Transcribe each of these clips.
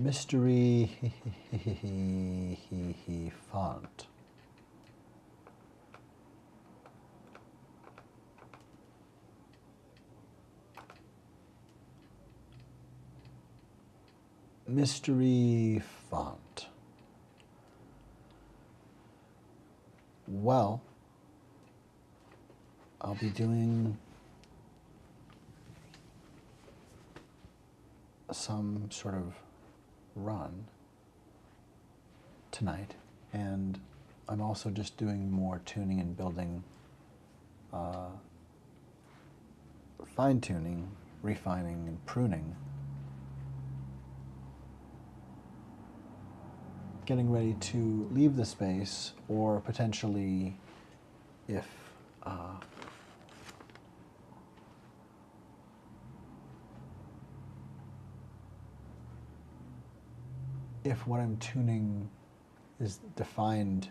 mystery font. Mystery font. Well, I'll be doing some sort of run tonight, and I'm also just doing more tuning and building, fine-tuning, refining, and pruning, getting ready to leave the space, or potentially, if what I'm tuning is defined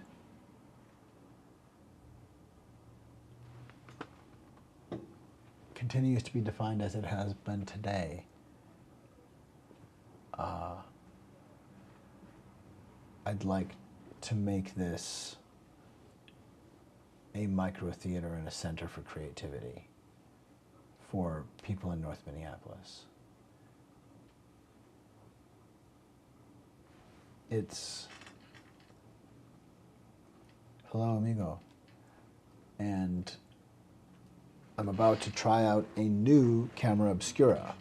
continues to be defined as it has been today, I'd like to make this a micro theater and a center for creativity for people in North Minneapolis. It's hello, amigo. And I'm about to try out a new camera obscura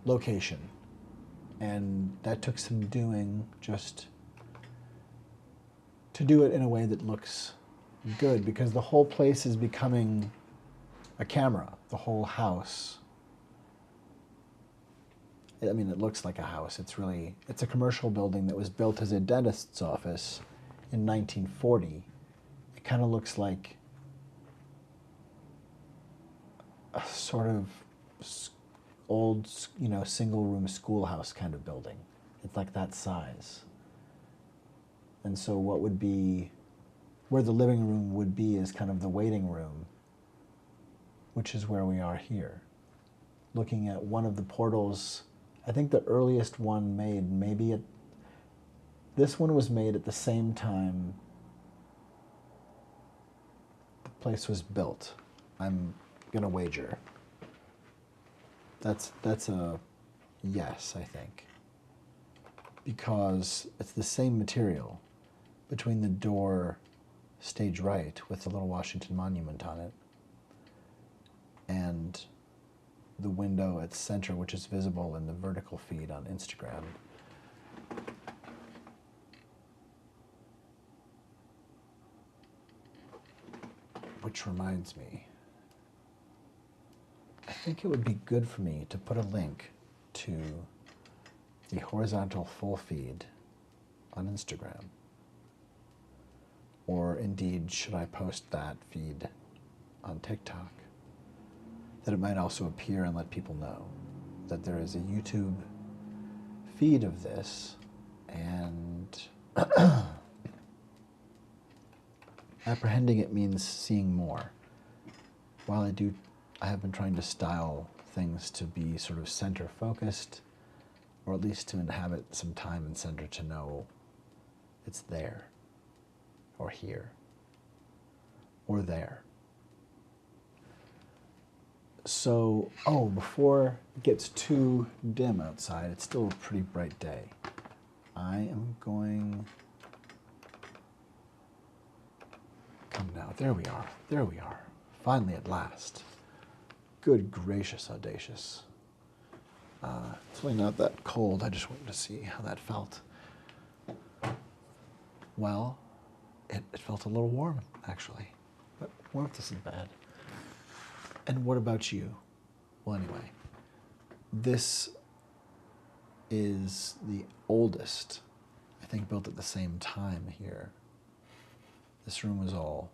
location. And that took some doing just to do it in a way that looks good, because the whole place is becoming a camera, the whole house. I mean, it looks like a house. It's a commercial building that was built as a dentist's office in 1940. It kind of looks like a sort of old, single-room schoolhouse kind of building. It's like that size. And so where the living room would be is kind of the waiting room, which is where we are here. Looking at one of the portals, I think the earliest one made, this one was made at the same time the place was built. I'm gonna wager. That's a yes, I think. Because it's the same material between the door stage right with the little Washington Monument on it and the window at center, which is visible in the vertical feed on Instagram. Which reminds me, I think it would be good for me to put a link to the horizontal full feed on Instagram. Or indeed, should I post that feed on TikTok? That it might also appear and let people know that there is a YouTube feed of this, and apprehending it means seeing more. While I have been trying to style things to be sort of center focused, or at least to inhabit some time and center to know it's there, or here, or there. So, before it gets too dim outside, it's still a pretty bright day. I am going, come now, there we are, finally at last. Good gracious, audacious. It's really not that cold, I just wanted to see how that felt. Well, it felt a little warm, actually, but warmth isn't bad. And what about you? Well, anyway, this is the oldest, I think, built at the same time here. This room was all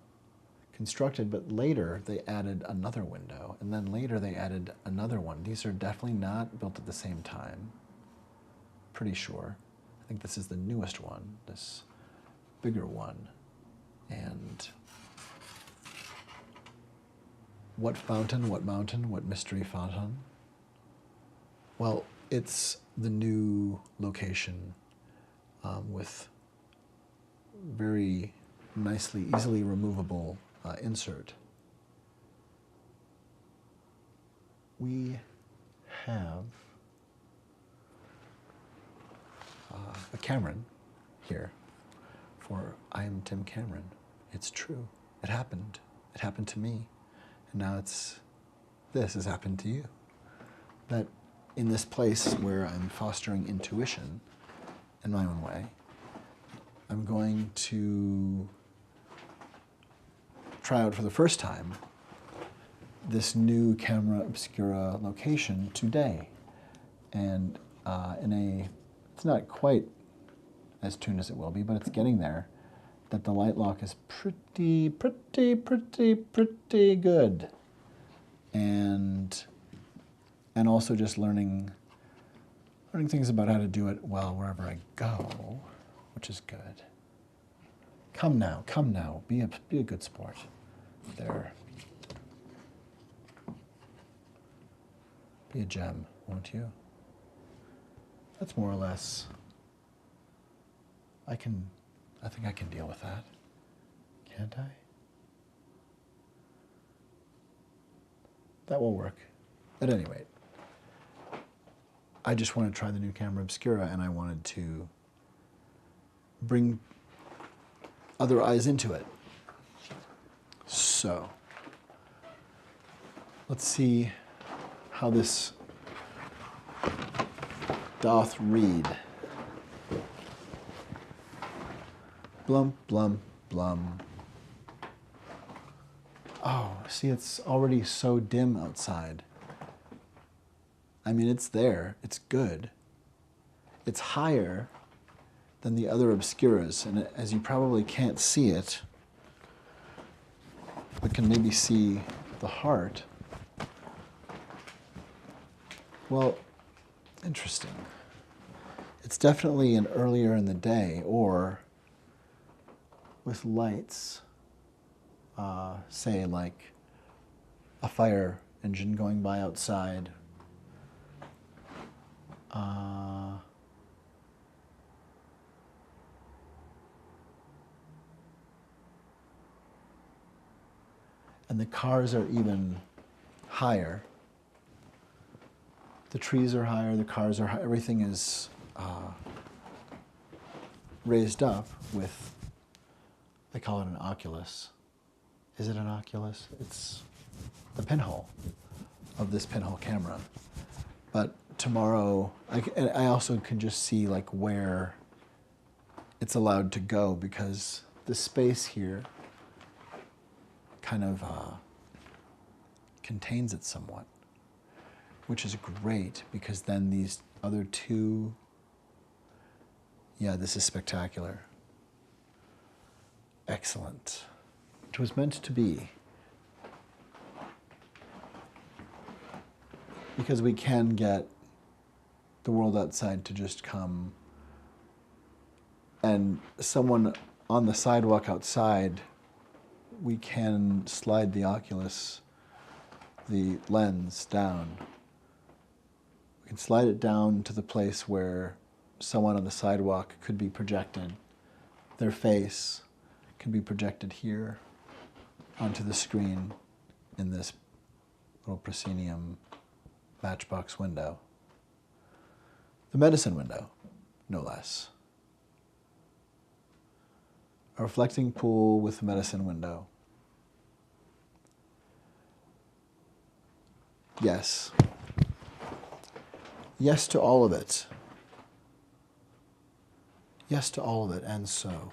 constructed, but later they added another window, and then later they added another one. These are definitely not built at the same time, pretty sure. I think this is the newest one, this bigger one. And what fountain, what mountain, what mystery fountain? Well, It's the new location with very nicely, easily removable insert. We have a Cameron here for I am Tim Cameron. It's true. It happened. It happened to me. And now this has happened to you. That in this place where I'm fostering intuition in my own way, I'm going to try out for the first time this new camera obscura location today. And it's not quite as tuned as it will be, but it's getting there, that the light lock is pretty good. And also just learning things about how to do it well wherever I go, which is good. Come now, be a good sport. There. Be a gem, won't you? That's more or less. I think I can deal with that. Can't I? That will work. At any rate, I just want to try the new camera obscura, and I wanted to bring other eyes into it. So, let's see how this doth read. Blum, blum, blum. Oh, see, it's already so dim outside. I mean, it's there. It's good. It's higher than the other obscuras, and as you probably can't see it, but can maybe see the heart. Well, interesting. It's definitely an earlier in the day, or with lights, say like a fire engine going by outside. And the cars are even higher. The trees are higher, the cars are higher, everything is raised up with, they call it an oculus. Is it an oculus? It's the pinhole of this pinhole camera. But tomorrow, I also can just see like where it's allowed to go, because the space here kind of contains it somewhat, which is great, because then these other two, yeah, this is spectacular. Excellent. It was meant to be. Because we can get the world outside to just come, and someone on the sidewalk outside, we can slide the oculus, the lens down. We can slide it down to the place where someone on the sidewalk could be projected. Their face can be projected here onto the screen in this little proscenium matchbox window. The medicine window, no less. A reflecting pool with a medicine window. Yes. Yes to all of it. Yes to all of it, and so.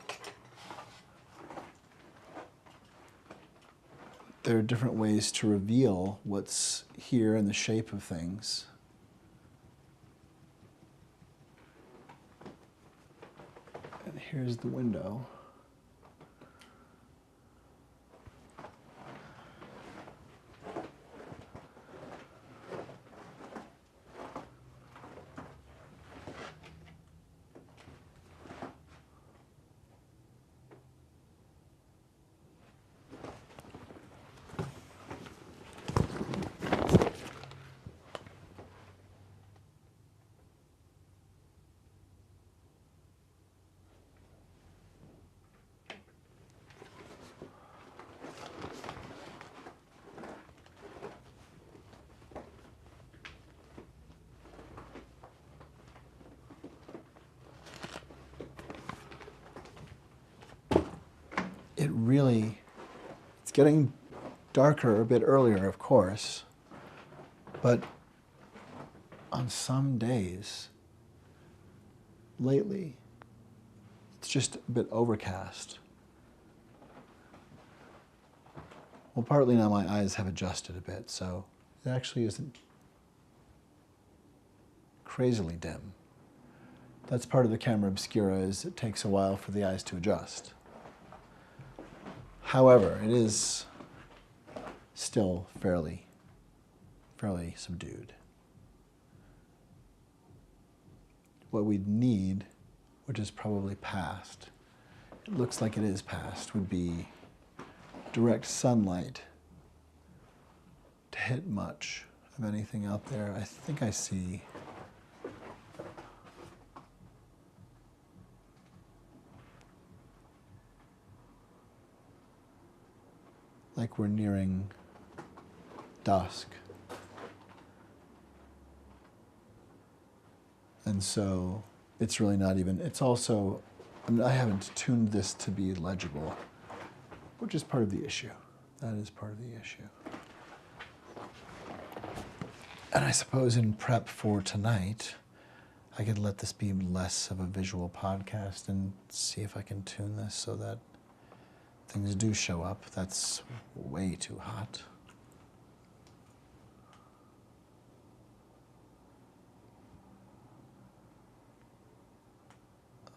There are different ways to reveal what's here in the shape of things. And here's the window. really, it's getting darker a bit earlier, of course, but on some days lately, it's just a bit overcast. Well, partly now my eyes have adjusted a bit, so it actually isn't crazily dim. That's part of the camera obscura, is it takes a while for the eyes to adjust. However, it is still fairly subdued. What we'd need, which is probably past, it looks like it is past, would be direct sunlight to hit much of anything out there. I think I see like we're nearing dusk. And so it's really not even, it's also, I mean, I haven't tuned this to be legible, which is part of the issue. That is part of the issue. And I suppose in prep for tonight, I could let this be less of a visual podcast and see if I can tune this so that things do show up. That's way too hot.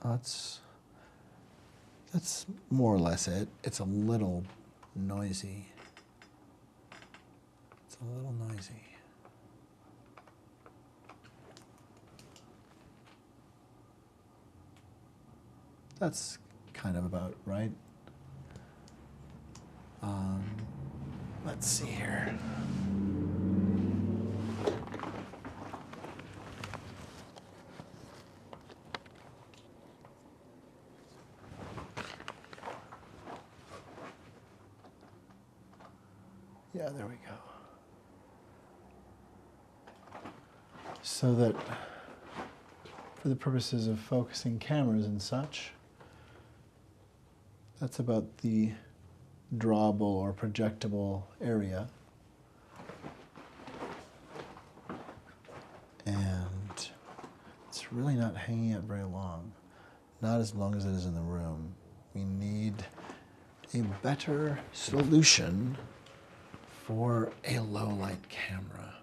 That's more or less it. It's a little noisy. It's a little noisy. That's kind of about right. Let's see here. Yeah, there we go. So that for the purposes of focusing cameras and such, that's about the drawable or projectable area. And it's really not hanging out very long. Not as long as it is in the room. We need a better solution for a low light camera.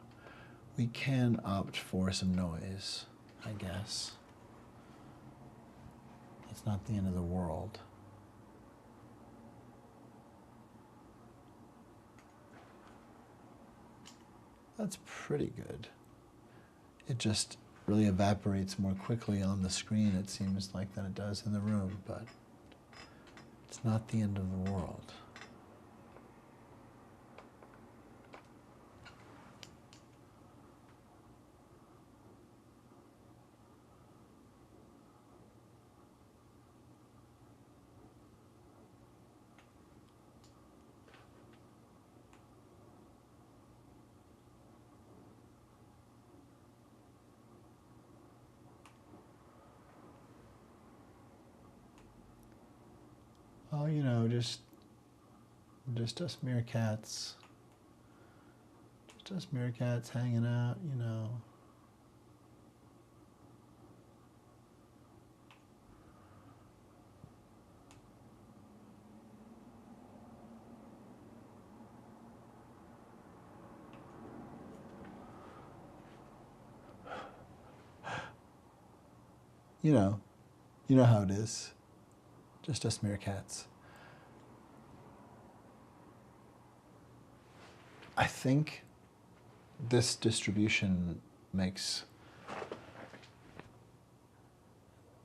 We can opt for some noise, I guess. It's not the end of the world. That's pretty good. It just really evaporates more quickly on the screen, it seems like, than it does in the room, but it's not the end of the world. Oh, you know, just us meerkats. Just us meerkats hanging out, you know. You know how it is. Just us meerkats. I think this distribution makes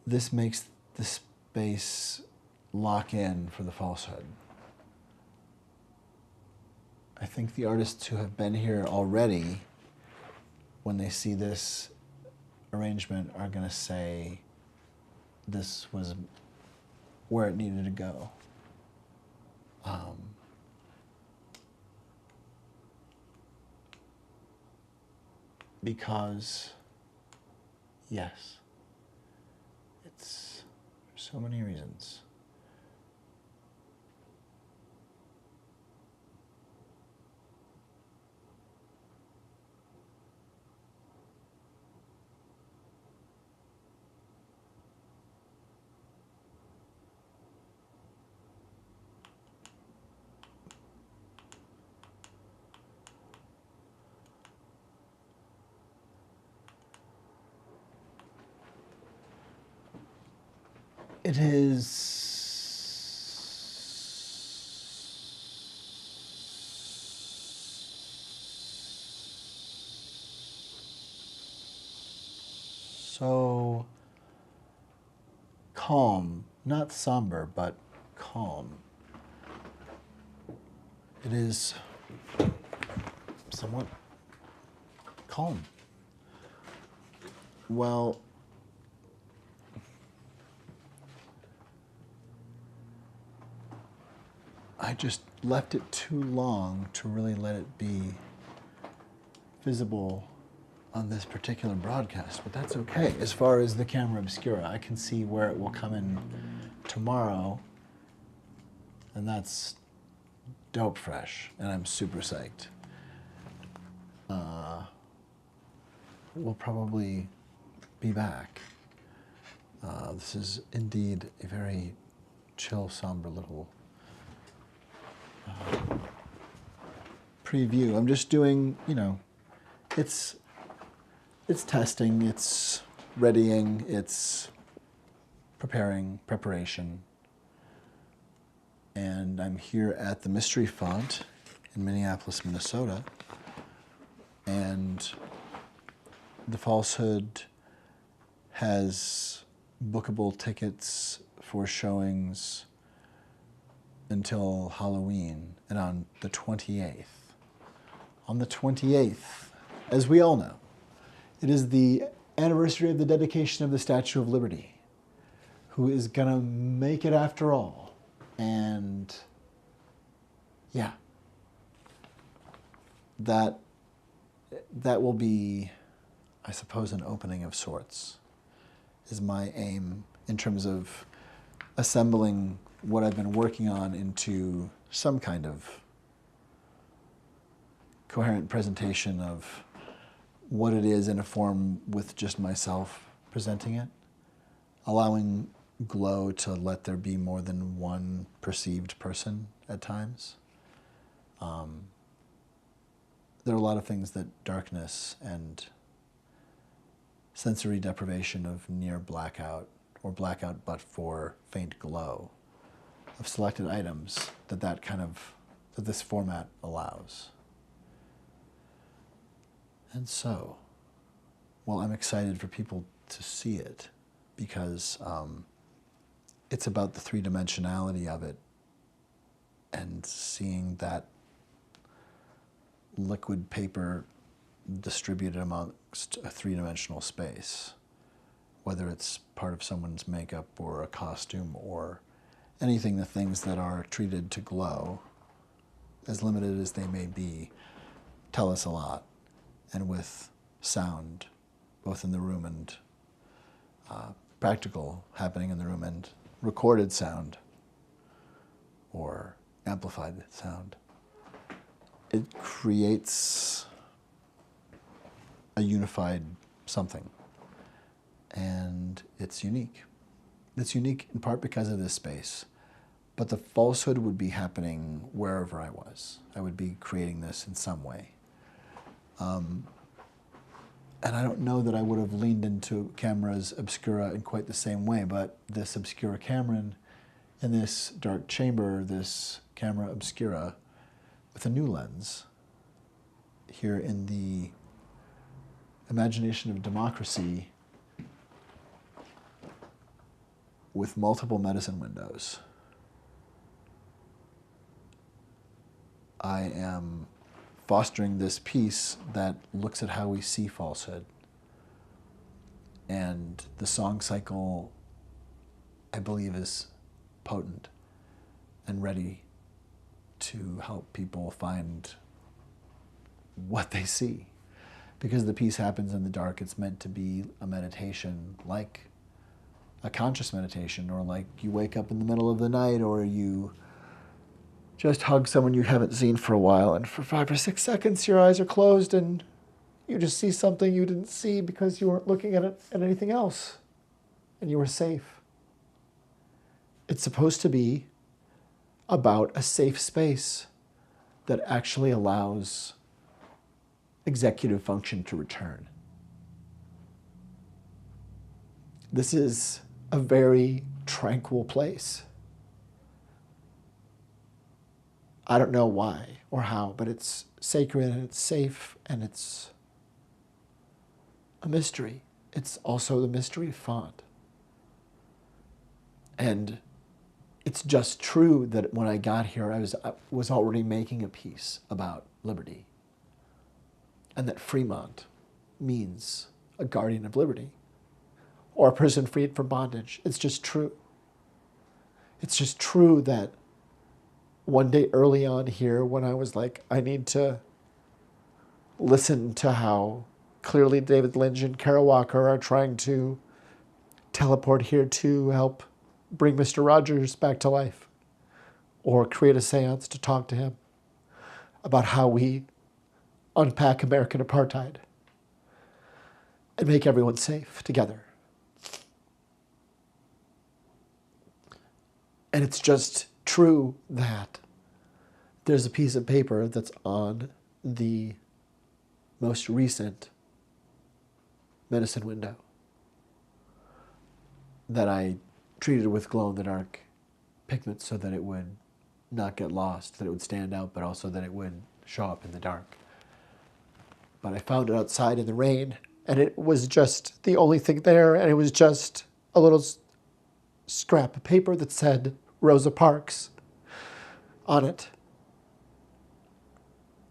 the space lock in for the FalseHood. I think the artists who have been here already, when they see this arrangement, are going to say this was where it needed to go. Because, yes, it's for so many reasons. It is so calm, not somber, but calm. It is somewhat calm. Well, I just left it too long to really let it be visible on this particular broadcast, but that's okay. As far as the camera obscura, I can see where it will come in tomorrow, and that's dope fresh, and I'm super psyched. We'll probably be back. This is indeed a very chill, somber little preview. I'm just doing, you know, it's testing, it's readying, it's preparation. And I'm here at the Mystery Font in Minneapolis, Minnesota. And the FalseHood has bookable tickets for showings until Halloween, and on the 28th. On the 28th, as we all know, it is the anniversary of the dedication of the Statue of Liberty, who is gonna make it after all. And yeah, that will be, I suppose, an opening of sorts, is my aim in terms of assembling what I've been working on into some kind of coherent presentation of what it is in a form with just myself presenting it, allowing glow to let there be more than one perceived person at times. There are a lot of things that darkness and sensory deprivation of near blackout, or blackout but for faint glow of selected items, that this format allows. And so, well, I'm excited for people to see it because it's about the three-dimensionality of it and seeing that liquid paper distributed amongst a three-dimensional space, whether it's part of someone's makeup or a costume or anything, the things that are treated to glow, as limited as they may be, tell us a lot. And with sound, both in the room and practical happening in the room, and recorded sound or amplified sound, it creates a unified something. And it's unique. It's unique in part because of this space, but the FalseHood would be happening wherever I was. I would be creating this in some way. And I don't know that I would have leaned into cameras obscura in quite the same way, but this obscura camera in this dark chamber, this camera obscura with a new lens, here in the imagination of democracy with multiple medicine windows. I am fostering this piece that looks at how we see falsehood. And the song cycle, I believe, is potent and ready to help people find what they see. Because the piece happens in the dark, it's meant to be a meditation, like a conscious meditation, or like you wake up in the middle of the night, or you just hug someone you haven't seen for a while, and for 5 or 6 seconds your eyes are closed and you just see something you didn't see because you weren't looking at anything else, and you were safe. It's supposed to be about a safe space that actually allows executive function to return. This is a very tranquil place. I don't know why or how, but it's sacred and it's safe and it's a mystery. It's also the mystery font. And it's just true that when I got here, I was already making a piece about liberty. And that Fremont means a guardian of liberty or a person freed from bondage. It's just true. It's just true that one day early on here when I was like, I need to listen to how clearly David Lynch and Kara Walker are trying to teleport here to help bring Mr. Rogers back to life or create a seance to talk to him about how we unpack American apartheid and make everyone safe together. And it's just true that there's a piece of paper that's on the most recent medicine window that I treated with glow-in-the-dark pigment so that it would not get lost, that it would stand out, but also that it would show up in the dark. But I found it outside in the rain, and it was just the only thing there, and it was just a little scrap of paper that said Rosa Parks on it.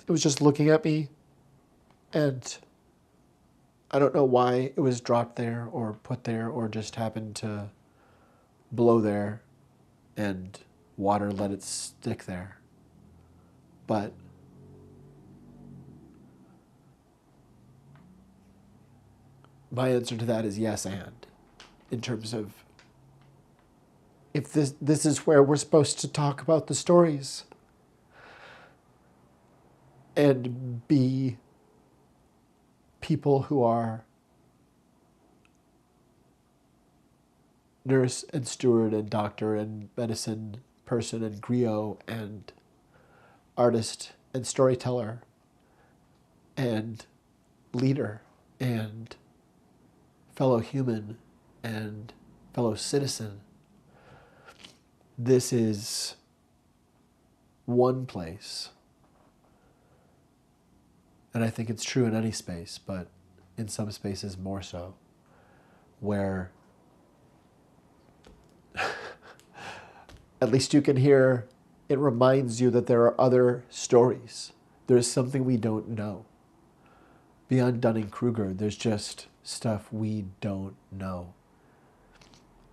It was just looking at me, and I don't know why it was dropped there or put there or just happened to blow there and water let it stick there. But my answer to that is yes and. In terms of if this is where we're supposed to talk about the stories and be people who are nurse and steward and doctor and medicine person and griot and artist and storyteller and leader and fellow human and fellow citizen. This is one place, and I think it's true in any space, but in some spaces more so, where at least you can hear, it reminds you that there are other stories. There's something we don't know. Beyond Dunning-Kruger, there's just stuff we don't know.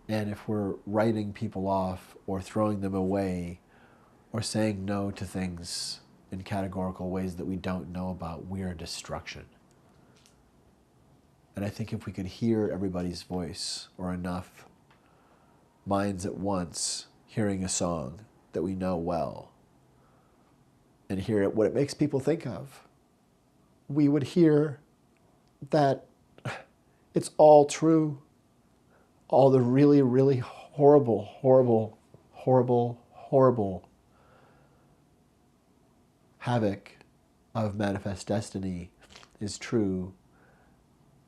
And if we're writing people off or throwing them away or saying no to things in categorical ways that we don't know about, we're destruction. And I think if we could hear everybody's voice, or enough minds at once hearing a song that we know well and hear it, what it makes people think of, we would hear that it's all true. All the really, really horrible, horrible, horrible, horrible havoc of manifest destiny is true,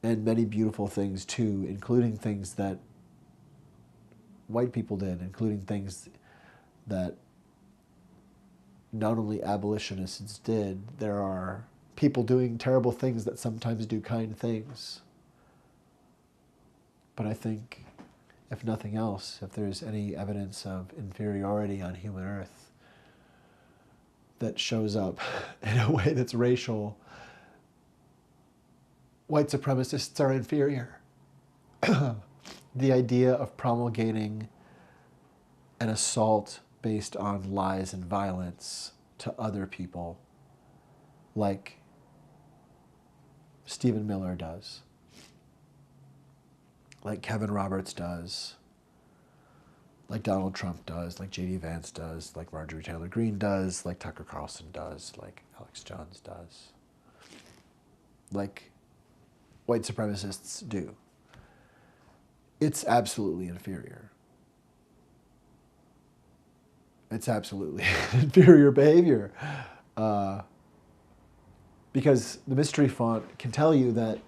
and many beautiful things too, including things that white people did, including things that not only abolitionists did. There are people doing terrible things that sometimes do kind things. But I think, if nothing else, if there's any evidence of inferiority on human earth that shows up in a way that's racial, white supremacists are inferior. The idea of promulgating an assault based on lies and violence to other people, like Stephen Miller does, like Kevin Roberts does, like Donald Trump does, like J.D. Vance does, like Marjorie Taylor Greene does, like Tucker Carlson does, like Alex Jones does, like white supremacists do. It's absolutely inferior. It's absolutely inferior behavior. Because the mystery font can tell you that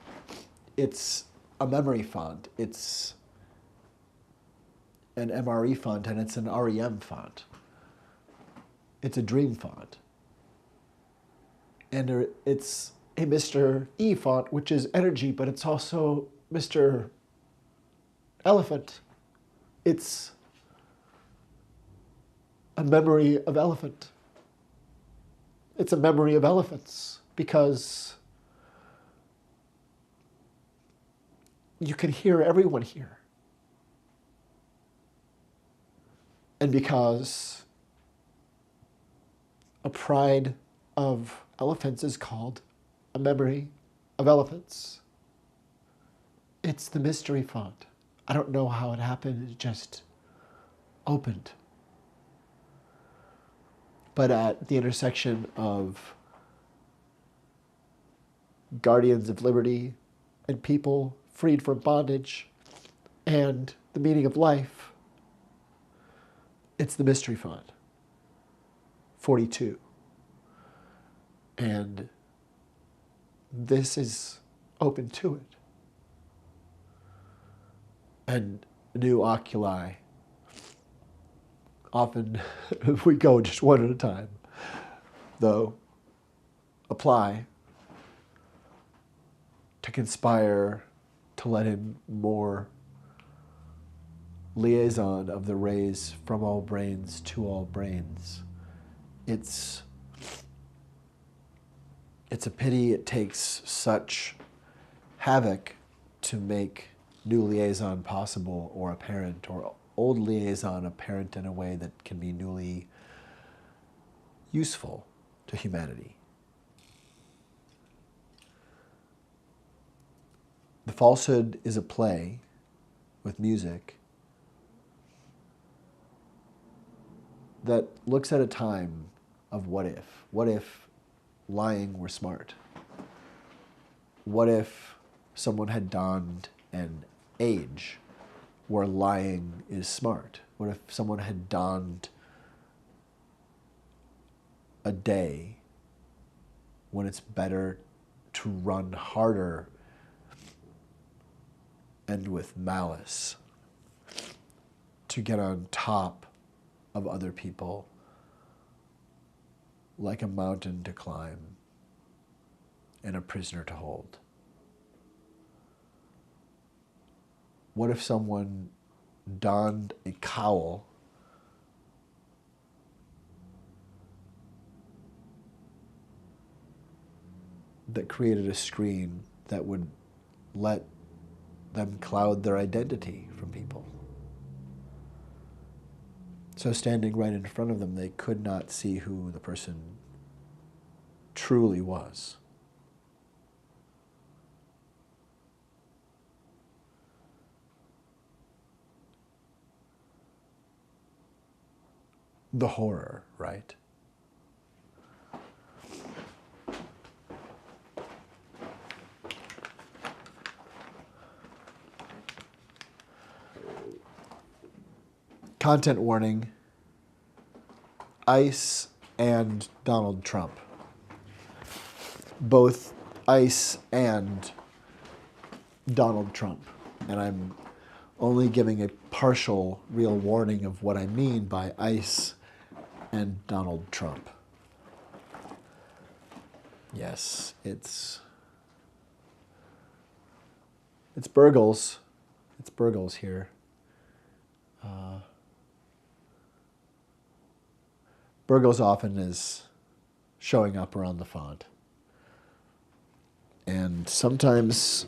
it's a memory font. It's an MRE font and it's an REM font. It's a dream font. And it's a Mr. E font, which is energy, but it's also Mr. Elephant. It's a memory of elephant. It's a memory of elephants because you can hear everyone here. And because a pride of elephants is called a memory of elephants. It's the mystery font. I don't know how it happened, it just opened. But at the intersection of guardians of liberty and people freed from bondage and the meaning of life, it's the mystery font, 42. And this is Ope Intuit. And new oculi. Often we go just one at a time, though, apply to conspire to let in more liaison of the rays from all brains to all brains. It's a pity it takes such havoc to make new liaison possible or apparent, or old liaison apparent in a way that can be newly useful to humanity. The FalseHood is a play with music that looks at a time of what if. What if lying were smart? What if someone had donned an age where lying is smart? What if someone had donned a day when it's better to run harder and with malice to get on top of other people like a mountain to climb and a prisoner to hold? What if someone donned a cowl that created a screen that would let them cloud their identity from people? So standing right in front of them, they could not see who the person truly was. The horror, right? Content warning: ICE and Donald Trump. Both ICE and Donald Trump. And I'm only giving a partial real warning of what I mean by ICE and Donald Trump. Yes, it's Burgles. It's Burgles here. Burgles often is showing up around the font. And sometimes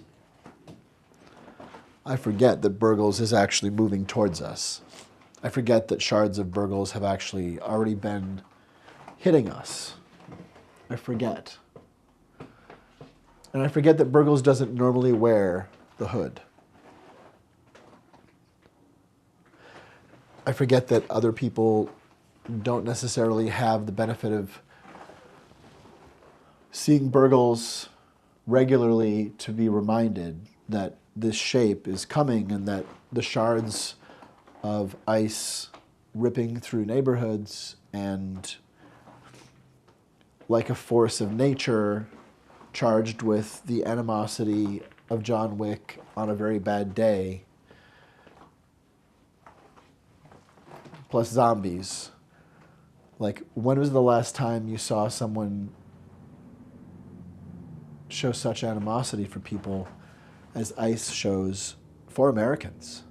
I forget that Burgles is actually moving towards us. I forget that shards of Burgles have actually already been hitting us. I forget. And I forget that Burgles doesn't normally wear the hood. I forget that other people don't necessarily have the benefit of seeing Burgles regularly to be reminded that this shape is coming and that the shards of ice ripping through neighborhoods and like a force of nature charged with the animosity of John Wick on a very bad day plus zombies. Like, when was the last time you saw someone show such animosity for people as ICE shows for Americans?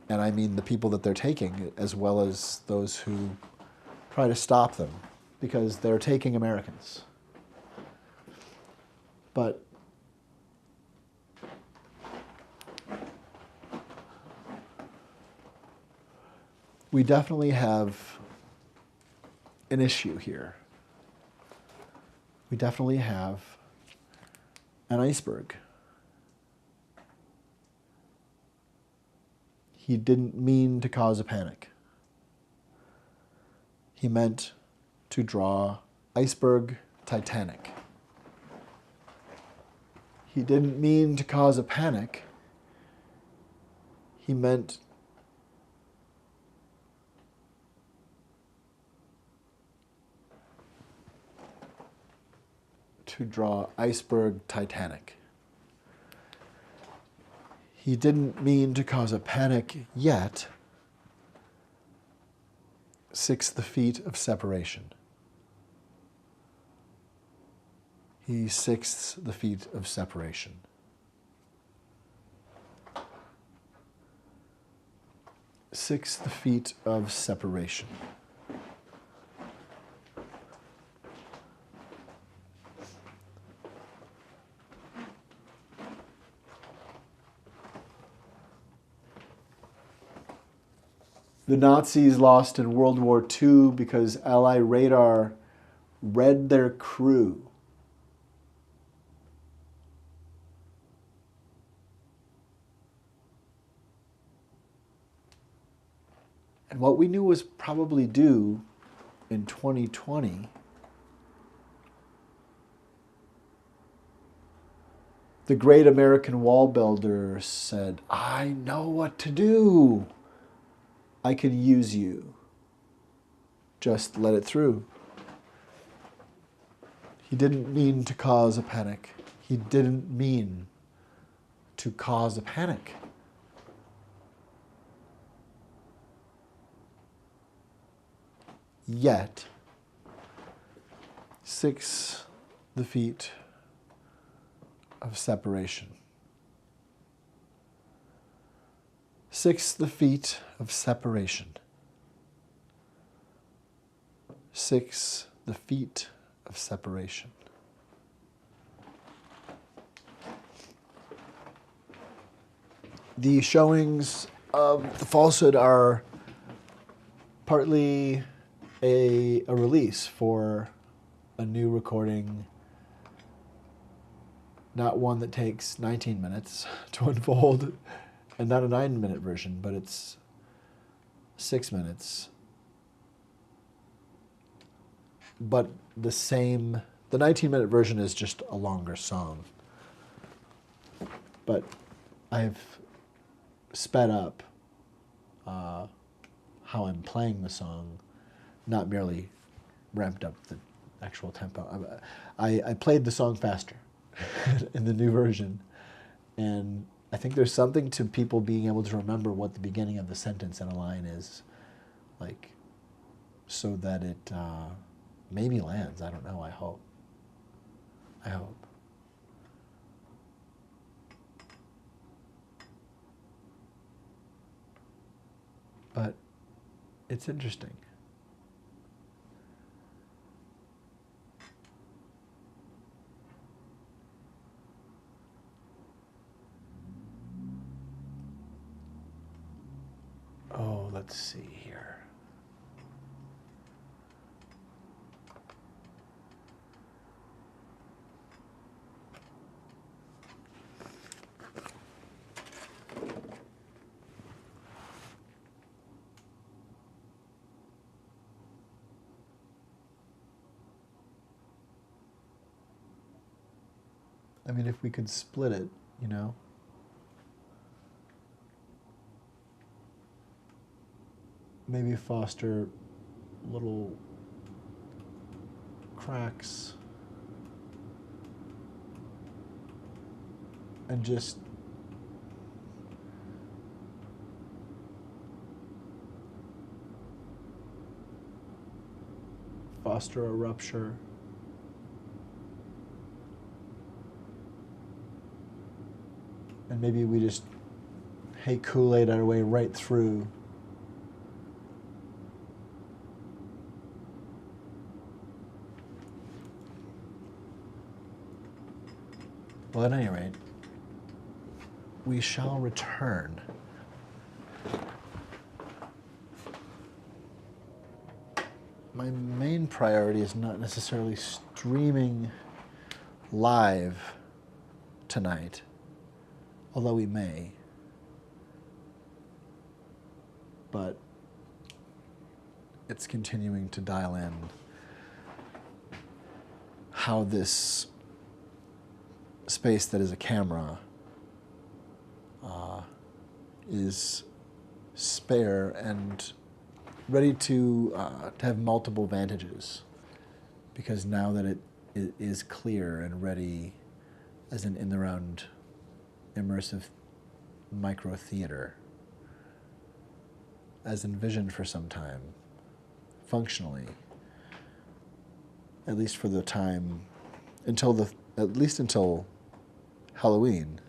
And I mean the people that they're taking, as well as those who try to stop them, because they're taking Americans. But we definitely have an issue here. We definitely have an iceberg. He didn't mean to cause a panic. He meant to draw iceberg Titanic. He didn't mean to cause a panic. He meant to draw iceberg Titanic. He didn't mean to cause a panic yet. 6 the feet of separation. He 6 the feet of separation. Six the feet of separation. The Nazis lost in World War II because Allied radar read their crew. And what we knew was probably due in 2020, the great American wall builder said, I know what to do. I can use you. Just let it through. He didn't mean to cause a panic. He didn't mean to cause a panic. Yet, 6 the feet of separation. 6 the feet of separation. 6 the feet of separation. The showings of the falsehood are partly a release for a new recording, not one that takes 19 minutes to unfold, and not a 9-minute version, but it's 6 minutes. But the 19-minute version is just a longer song. But I've sped up how I'm playing the song, not merely ramped up the actual tempo. I played the song faster in the new version, and I think there's something to people being able to remember what the beginning of the sentence in a line is, like, so that it maybe lands. I don't know. I hope. I hope. But it's interesting. Oh, let's see here. I mean, if we could split it, you know? Maybe foster little cracks and just foster a rupture. And maybe we just hey Kool-Aid our way right through. Well, at any rate, we shall return. My main priority is not necessarily streaming live tonight, although we may. But it's continuing to dial in how this space that is a camera is spare and ready to have multiple vantages, because now that it is clear and ready as an in-the-round immersive micro theater, as envisioned for some time, functionally, at least for the time at least until Halloween.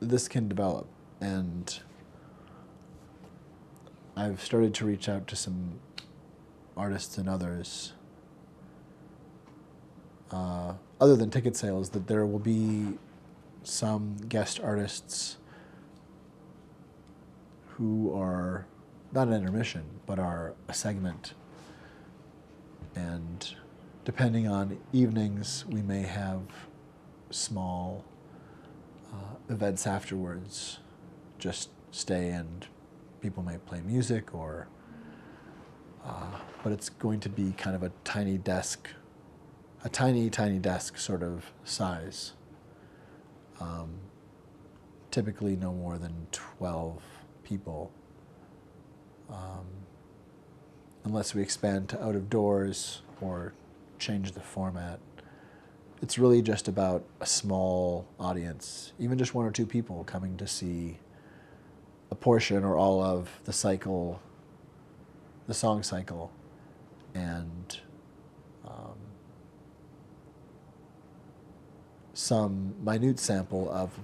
This can develop, and I've started to reach out to some artists and others, other than ticket sales, that there will be some guest artists who are not an intermission, but are a segment. And depending on evenings, we may have small events afterwards. Just stay and people may play music, or but it's going to be kind of a tiny desk, a tiny desk sort of size. Typically no more than 12 people, unless we expand to out of doors or change the format. It's really just about a small audience, even just 1 or 2 people coming to see a portion or all of the cycle, the song cycle, and some minute sample of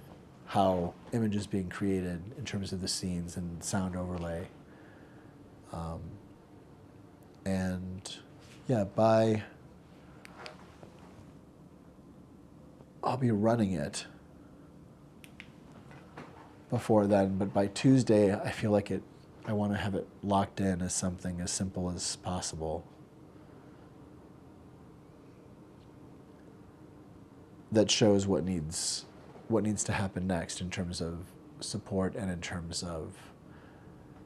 how image is being created in terms of the scenes and sound overlay. And yeah, I'll be running it before then, but by Tuesday, I feel like I want to have it locked in as something as simple as possible. That shows what needs to happen next in terms of support and in terms of,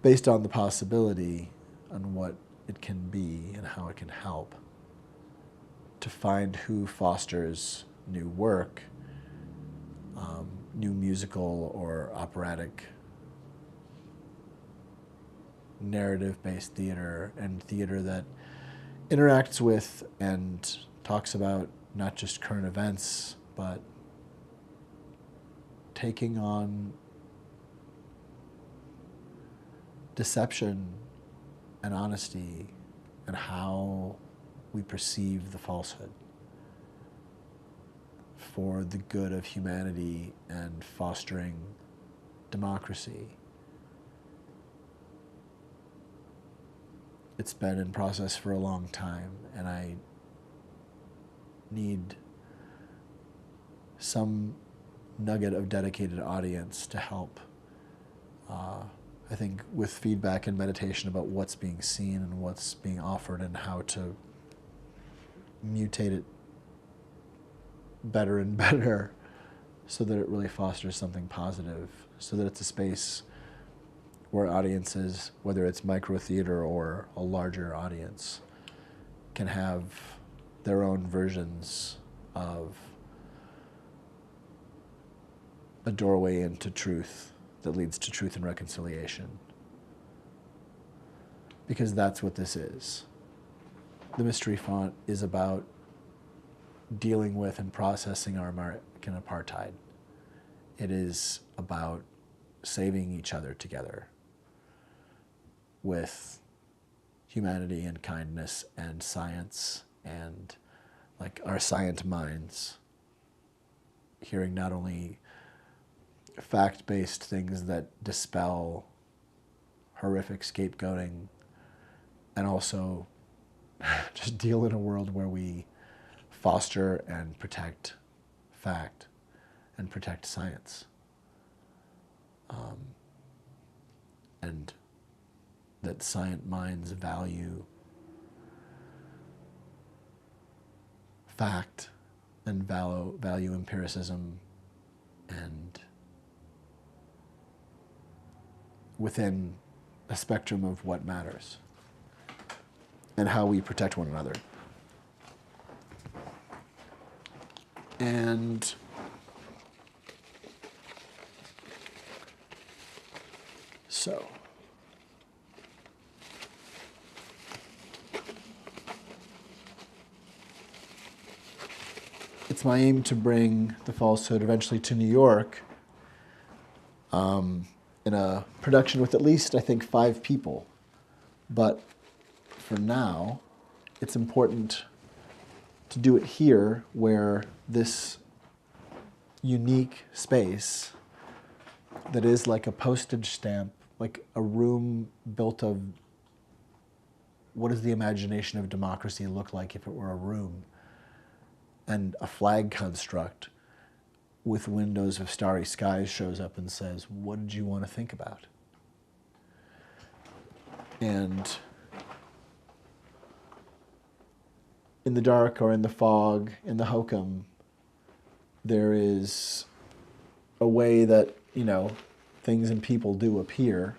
based on the possibility, on what it can be and how it can help, to find who fosters new work, new musical or operatic narrative-based theater, and theater that interacts with and talks about not just current events, but taking on deception and honesty and how we perceive the falsehood for the good of humanity and fostering democracy. It's been in process for a long time, and I need some nugget of dedicated audience to help, I think, with feedback and meditation about what's being seen and what's being offered and how to mutate it better and better so that it really fosters something positive, so that it's a space where audiences, whether it's micro theater or a larger audience, can have their own versions of a doorway into truth that leads to truth and reconciliation. Because that's what this is. The mystery font is about dealing with and processing our American apartheid. It is about saving each other together. with humanity and kindness and science and like our science minds, hearing not only fact-based things that dispel horrific scapegoating and also just deal in a world where we foster and protect fact and protect science. And that science minds value fact and value empiricism and within a spectrum of what matters and how we protect one another. And so it's my aim to bring the falsehood eventually to New York in a production with at least, I think, 5 people. But for now, it's important to do it here where this unique space that is like a postage stamp, like a room built of what does the imagination of democracy look like if it were a room, and a flag construct with windows of starry skies shows up and says, what did you want to think about? And in the dark or in the fog, in the hokum, there is a way that, you know, things and people do appear.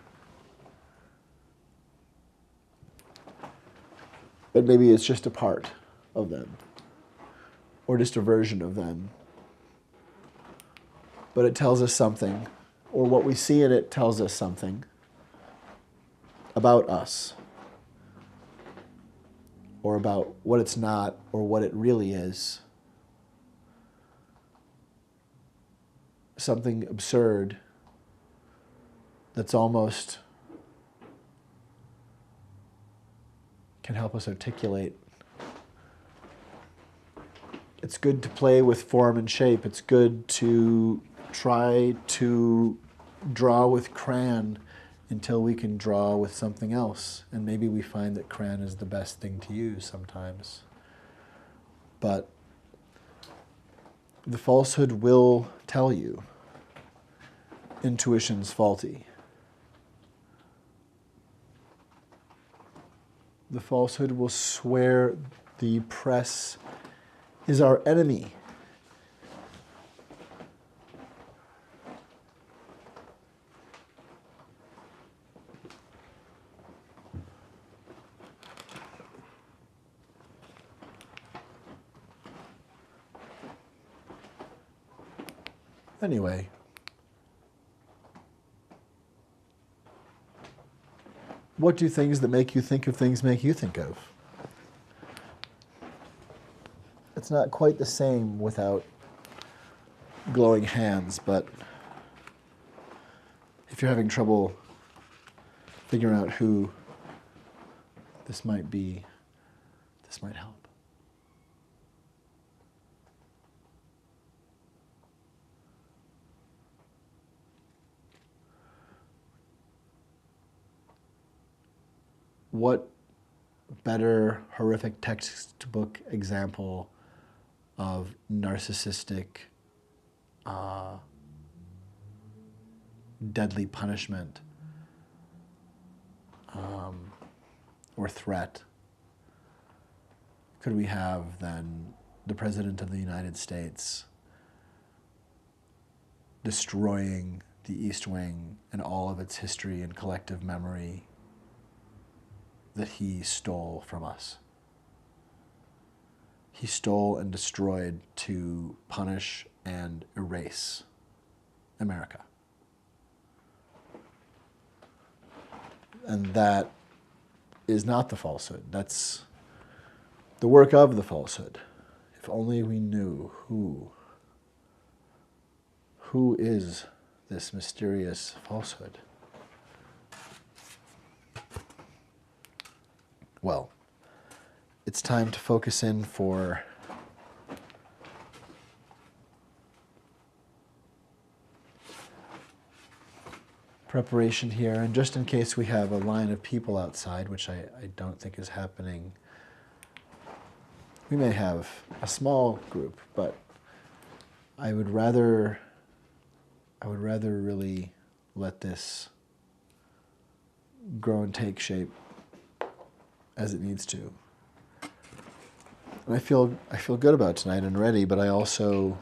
But maybe it's just a part of them, or just a version of them. But it tells us something, or what we see in it tells us something about us, or about what it's not, or what it really is. Something absurd that's almost can help us articulate. It's good to play with form and shape. It's good to try to draw with crayon until we can draw with something else. And maybe we find that crayon is the best thing to use sometimes. But the falsehood will tell you intuition's faulty. The falsehood will swear the press is our enemy. Anyway, what do things that make you think of things make you think of? It's not quite the same without glowing hands, but if you're having trouble figuring out who this might be, this might help. What better horrific textbook example of narcissistic, deadly punishment or threat could we have than the President of the United States destroying the East Wing and all of its history and collective memory that he stole from us? He stole and destroyed to punish and erase America. And that is not the falsehood. That's the work of the falsehood. If only we knew who is this mysterious falsehood. well, it's time to focus in for preparation here. And just in case we have a line of people outside, which I don't think is happening, we may have a small group, but I would rather really let this grow and take shape as it needs to. And I feel good about tonight and ready, but I also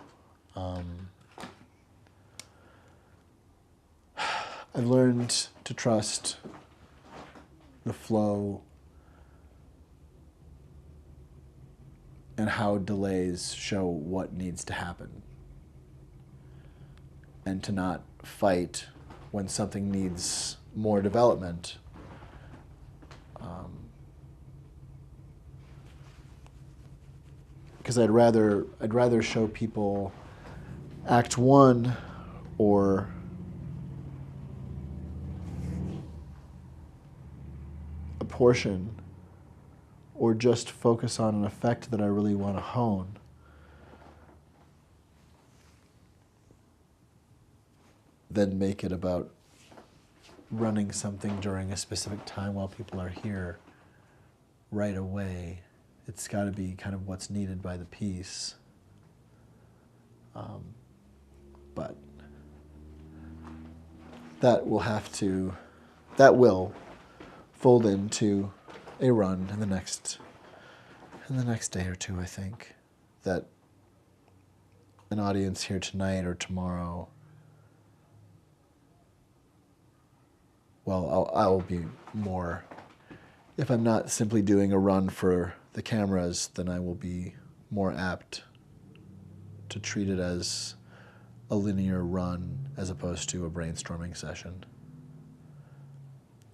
I've learned to trust the flow and how delays show what needs to happen, and to not fight when something needs more development. Because I'd rather show people Act 1 or a portion, or just focus on an effect that I really want to hone, than make it about running something during a specific time while people are here right away. It's got to be kind of what's needed by the piece. But that will fold into a run in the next day or two, I think. That an audience here tonight or tomorrow, well, I'll be more, if I'm not simply doing a run for the cameras, then I will be more apt to treat it as a linear run as opposed to a brainstorming session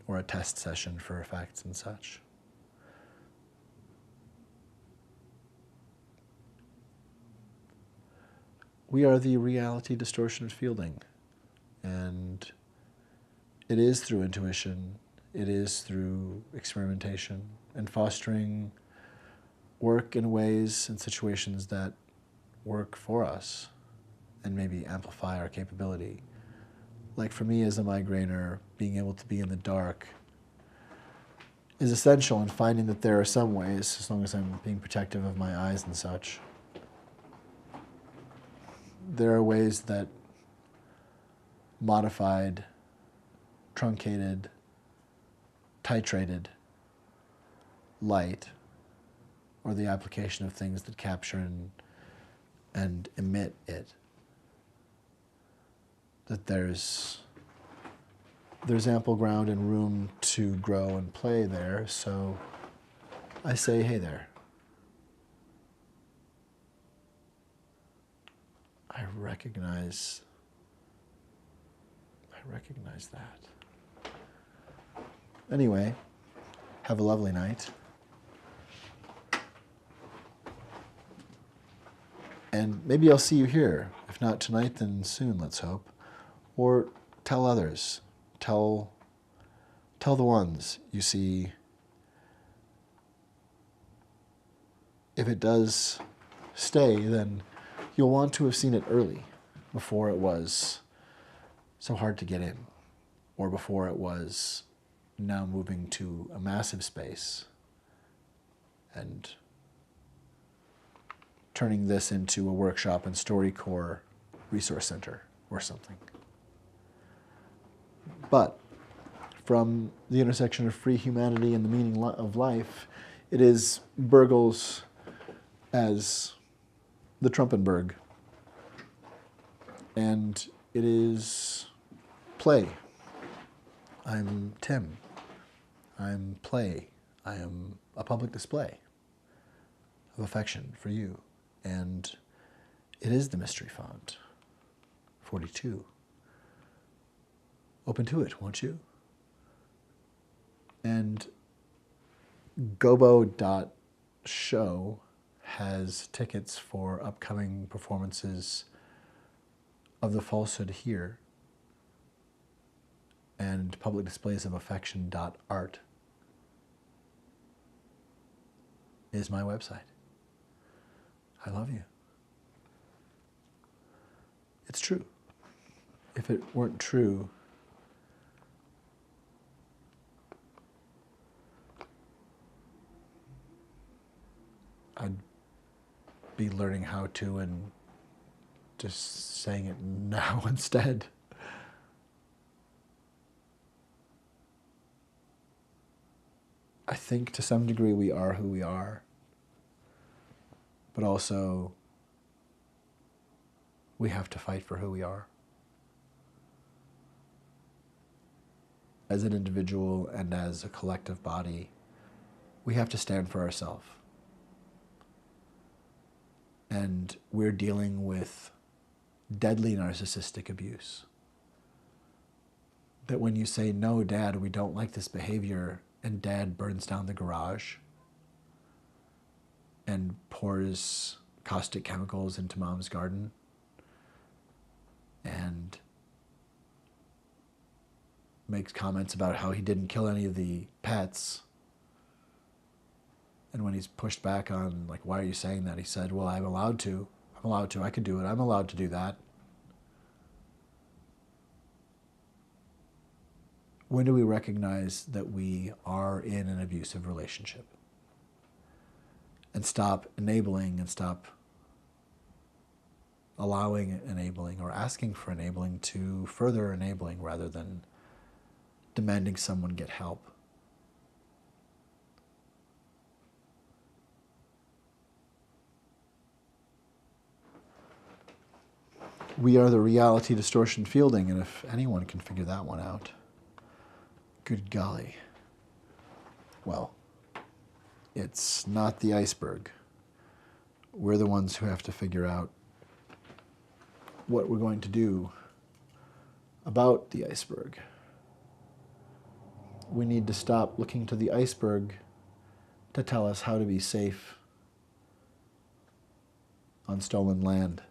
or a test session for effects and such. We are the reality distortion fielding, and it is through intuition, it is through experimentation and fostering work in ways and situations that work for us and maybe amplify our capability. Like for me as a migrainer, being able to be in the dark is essential, in finding that there are some ways, as long as I'm being protective of my eyes and such, there are ways that modified, truncated, titrated light, or the application of things that capture and emit it, that there's ample ground and room to grow and play there. So I say, hey there. I recognize that. Anyway, have a lovely night. And maybe I'll see you here. If not tonight, then soon, let's hope. Or tell others. Tell the ones you see. If it does stay, then you'll want to have seen it early, before it was so hard to get in, or before it was now moving to a massive space and turning this into a workshop and StoryCorps resource center or something. But from the intersection of free humanity and the meaning of life, it is Burgles as the Trumpenberg, and it is play. I'm Tim. I'm play. I am a public display of affection for you. And it is the mystery font, 42. Ope Intuit, won't you? And gobo.show has tickets for upcoming performances of the FalseHood here, and public displays of affection.art. is my website. I love you. It's true. If it weren't true, I'd be learning how to and just saying it now instead. I think to some degree we are who we are, but also we have to fight for who we are. As an individual and as a collective body, we have to stand for ourselves. And we're dealing with deadly narcissistic abuse. That when you say, no, Dad, we don't like this behavior, and Dad burns down the garage and pours caustic chemicals into Mom's garden and makes comments about how he didn't kill any of the pets. And when he's pushed back on, like, why are you saying that? He said, well, I'm allowed to. I could do it. I'm allowed to do that. When do we recognize that we are in an abusive relationship? And stop enabling and stop allowing enabling or asking for enabling to further enabling rather than demanding someone get help. We are the reality distortion fielding, and if anyone can figure that one out, good golly. Well, it's not the iceberg. We're the ones who have to figure out what we're going to do about the iceberg. We need to stop looking to the iceberg to tell us how to be safe on stolen land.